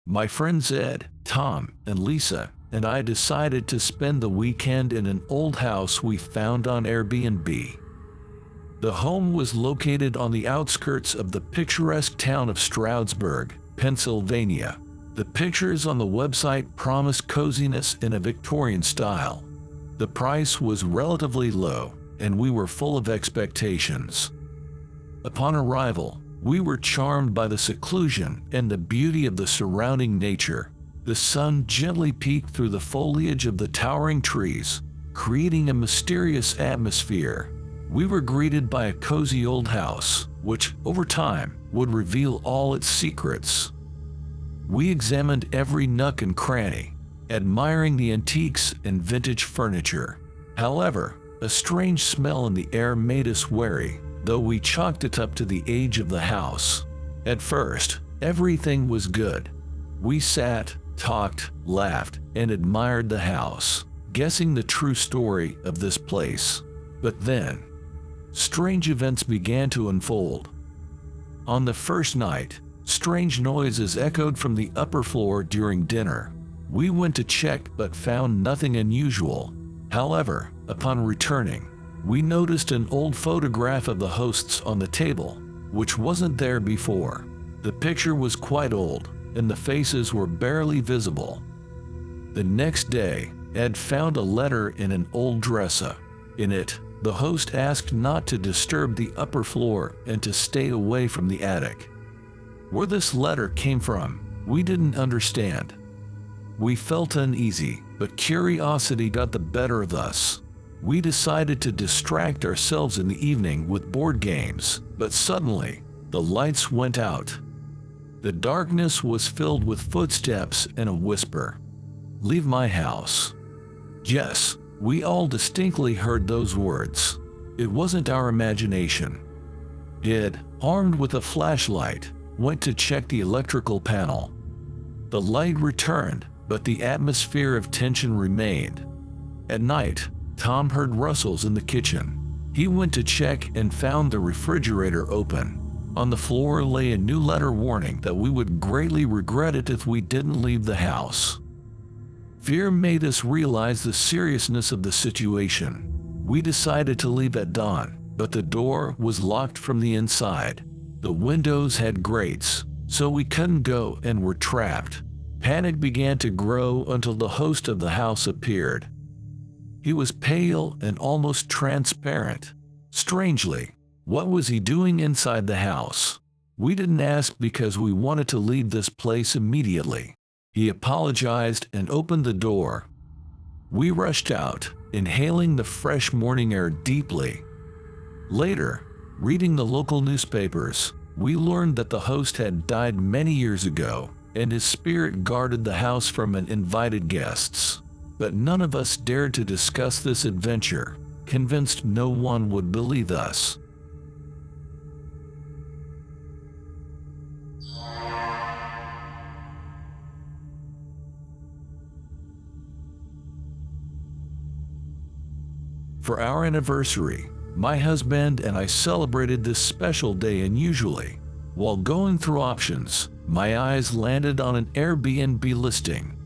My friends Ed, Tom, and Lisa and I decided to spend the weekend in an old house we found on Airbnb. The home was located on the outskirts of the picturesque town of Stroudsburg, Pennsylvania. The pictures on the website promised coziness in a Victorian style. The price was relatively low, and we were full of expectations. Upon arrival, we were charmed by the seclusion and the beauty of the surrounding nature. The sun gently peeked through the foliage of the towering trees, creating a mysterious atmosphere. We were greeted by a cozy old house, which, over time, would reveal all its secrets. We examined every nook and cranny, admiring the antiques and vintage furniture. However, a strange smell in the air made us wary, though we chalked it up to the age of the house. At first, everything was good. We sat, talked, laughed, and admired the house, guessing the true story of this place. But then, strange events began to unfold. On the first night, strange noises echoed from the upper floor during dinner. We went to check but found nothing unusual. However, upon returning, we noticed an old photograph of the hosts on the table, which wasn't there before. The picture was quite old, and the faces were barely visible. The next day, Ed found a letter in an old dresser. In it, the host asked not to disturb the upper floor and to stay away from the attic. Where this letter came from, we didn't understand. We felt uneasy, but curiosity got the better of us. We decided to distract ourselves in the evening with board games, but suddenly, the lights went out. The darkness was filled with footsteps and a whisper. "Leave my house." Yes, we all distinctly heard those words. It wasn't our imagination. Ed, armed with a flashlight, went to check the electrical panel. The light returned, but the atmosphere of tension remained. At night, Tom heard rustles in the kitchen. He went to check and found the refrigerator open. On the floor lay a new letter warning that we would greatly regret it if we didn't leave the house. Fear made us realize the seriousness of the situation. We decided to leave at dawn, but the door was locked from the inside. The windows had grates, so we couldn't go and were trapped. Panic began to grow until the host of the house appeared. He was pale and almost transparent. Strangely, what was he doing inside the house? We didn't ask because we wanted to leave this place immediately. He apologized and opened the door. We rushed out, inhaling the fresh morning air deeply. Later, reading the local newspapers, we learned that the host had died many years ago, and his spirit guarded the house from uninvited guests. But none of us dared to discuss this adventure, convinced no one would believe us. For our anniversary, my husband and I celebrated this special day unusually. While going through options, my eyes landed on an Airbnb listing.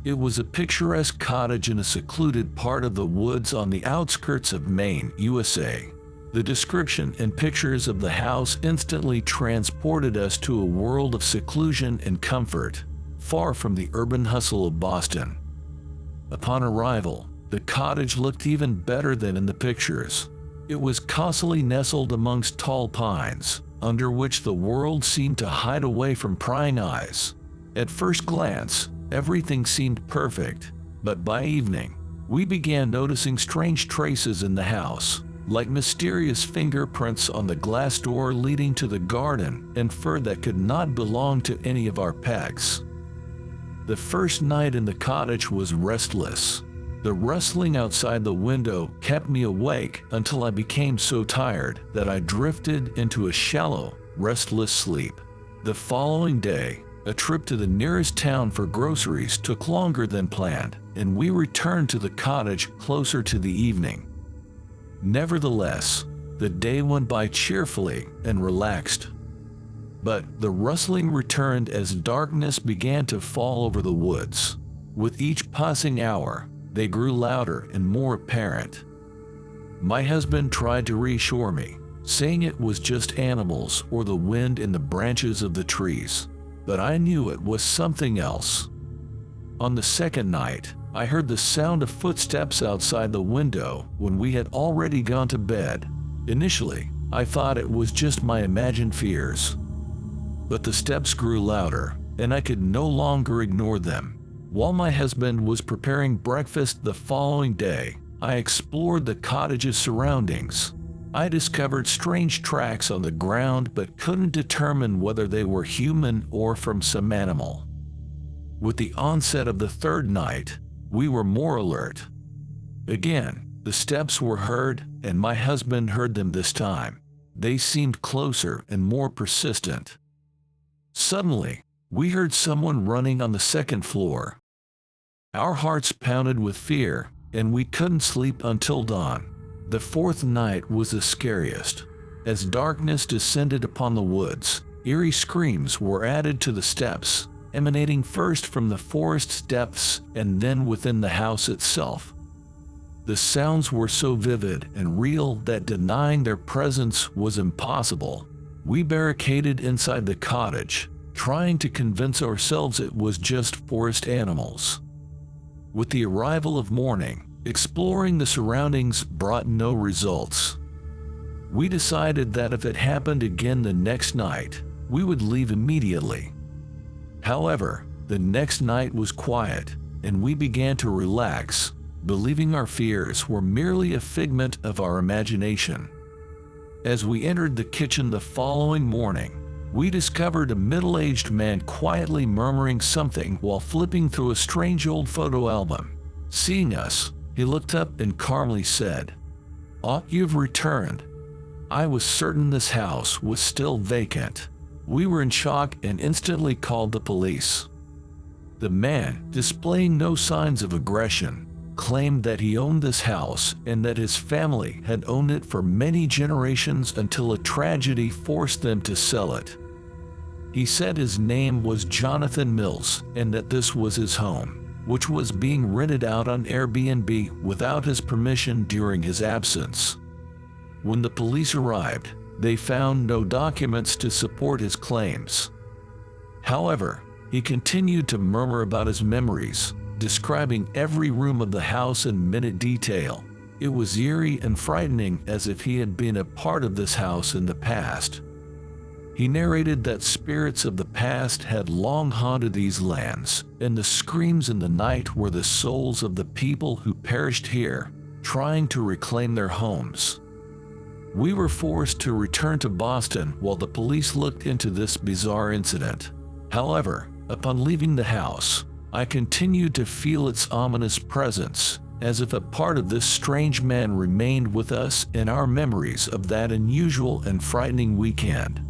It was a picturesque cottage in a secluded part of the woods on the outskirts of Maine, USA. The description and pictures of the house instantly transported us to a world of seclusion and comfort, far from the urban hustle of Boston. Upon arrival, the cottage looked even better than in the pictures. It was cosily nestled amongst tall pines, under which the world seemed to hide away from prying eyes. At first glance, everything seemed perfect, but by evening, we began noticing strange traces in the house, like mysterious fingerprints on the glass door leading to the garden and fur that could not belong to any of our pets. The first night in the cottage was restless. The rustling outside the window kept me awake until I became so tired that I drifted into a shallow, restless sleep. The following day, a trip to the nearest town for groceries took longer than planned, and we returned to the cottage closer to the evening. Nevertheless, The day went by cheerfully and relaxed. But the rustling returned as darkness began to fall over the woods. With each passing hour, they grew louder and more apparent. My husband tried to reassure me, saying it was just animals or the wind in the branches of the trees, but I knew it was something else. On the second night, I heard the sound of footsteps outside the window when we had already gone to bed. Initially, I thought it was just my imagined fears. But the steps grew louder, and I could no longer ignore them. While my husband was preparing breakfast the following day, I explored the cottage's surroundings. I discovered strange tracks on the ground but couldn't determine whether they were human or from some animal. With the onset of the third night, we were more alert. Again, the steps were heard, and my husband heard them this time. They seemed closer and more persistent. Suddenly, we heard someone running on the second floor. Our hearts pounded with fear, and we couldn't sleep until dawn. The fourth night was the scariest. As darkness descended upon the woods, eerie screams were added to the steps, emanating first from the forest's depths and then within the house itself. The sounds were so vivid and real that denying their presence was impossible. We barricaded inside the cottage, trying to convince ourselves it was just forest animals. With the arrival of morning, exploring the surroundings brought no results. We decided that if it happened again the next night, we would leave immediately. However, the next night was quiet, and we began to relax, believing our fears were merely a figment of our imagination. As we entered the kitchen the following morning, we discovered a middle-aged man quietly murmuring something while flipping through a strange old photo album. Seeing us, he looked up and calmly said, "Oh, you've returned." I was certain this house was still vacant. We were in shock and instantly called the police. The man, displaying no signs of aggression, claimed that he owned this house and that his family had owned it for many generations until a tragedy forced them to sell it. He said his name was Jonathan Mills and that this was his home, which was being rented out on Airbnb without his permission during his absence. When the police arrived, they found no documents to support his claims. However, he continued to murmur about his memories, describing every room of the house in minute detail. It was eerie and frightening, as if he had been a part of this house in the past. He narrated that spirits of the past had long haunted these lands, and the screams in the night were the souls of the people who perished here, trying to reclaim their homes. We were forced to return to Boston while the police looked into this bizarre incident. However, upon leaving the house, I continued to feel its ominous presence, as if a part of this strange man remained with us in our memories of that unusual and frightening weekend.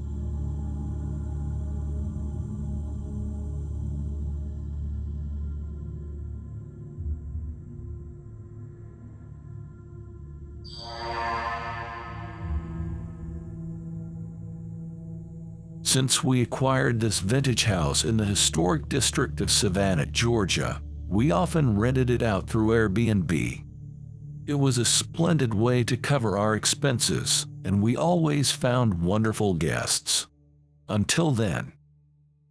Since we acquired this vintage house in the historic district of Savannah, Georgia, we often rented it out through Airbnb. It was a splendid way to cover our expenses, and we always found wonderful guests. Until then.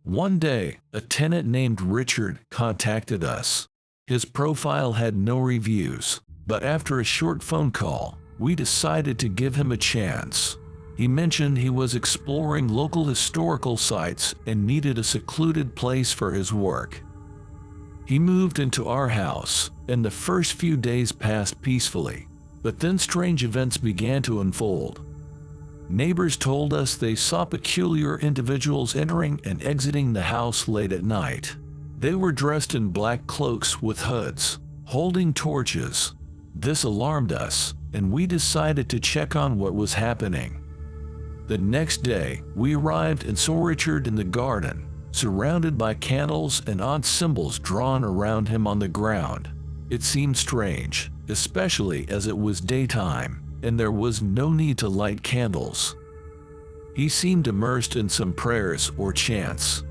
One day, a tenant named Richard contacted us. His profile had no reviews, but after a short phone call, we decided to give him a chance. He mentioned he was exploring local historical sites and needed a secluded place for his work. He moved into our house, and the first few days passed peacefully, but then strange events began to unfold. Neighbors told us they saw peculiar individuals entering and exiting the house late at night. They were dressed in black cloaks with hoods, holding torches. This alarmed us, and we decided to check on what was happening. The next day, we arrived and saw Richard in the garden, surrounded by candles and odd symbols drawn around him on the ground. It seemed strange, especially as it was daytime, and there was no need to light candles. He seemed immersed in some prayers or chants.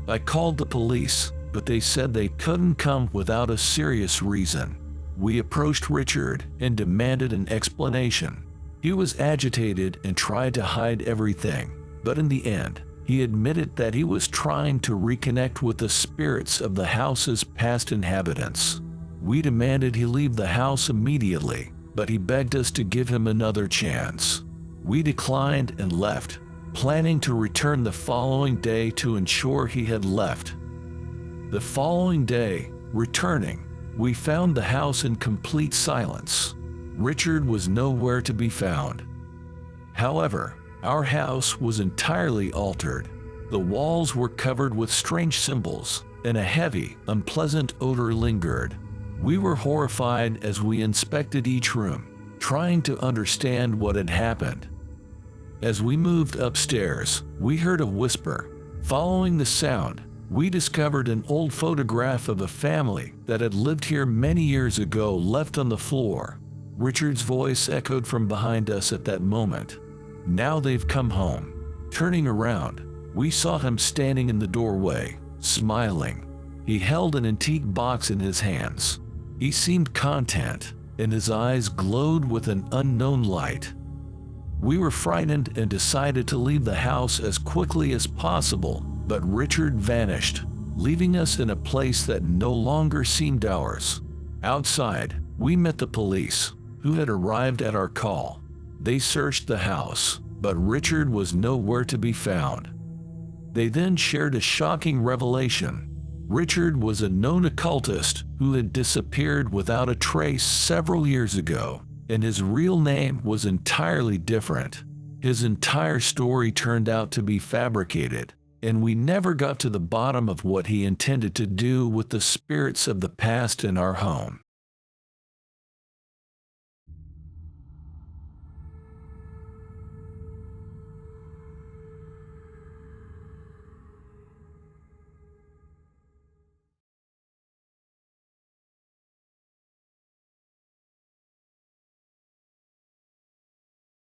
I called the police, but they said they couldn't come without a serious reason. We approached Richard and demanded an explanation. He was agitated and tried to hide everything, but in the end, he admitted that he was trying to reconnect with the spirits of the house's past inhabitants. We demanded he leave the house immediately, but he begged us to give him another chance. We declined and left, planning to return the following day to ensure he had left. The following day, returning, we found the house in complete silence. Richard was nowhere to be found. However, our house was entirely altered. The walls were covered with strange symbols, and a heavy, unpleasant odor lingered. We were horrified as we inspected each room, trying to understand what had happened. As we moved upstairs, we heard a whisper. Following the sound, we discovered an old photograph of a family that had lived here many years ago left on the floor. Richard's voice echoed from behind us at that moment. Now they've come home. Turning around, we saw him standing in the doorway, smiling. He held an antique box in his hands. He seemed content, and his eyes glowed with an unknown light. We were frightened and decided to leave the house as quickly as possible, but Richard vanished, leaving us in a place that no longer seemed ours. Outside, we met the police, who had arrived at our call. They searched the house, but Richard was nowhere to be found. They then shared a shocking revelation. Richard was a known occultist who had disappeared without a trace several years ago, and his real name was entirely different. His entire story turned out to be fabricated, and we never got to the bottom of what he intended to do with the spirits of the past in our home.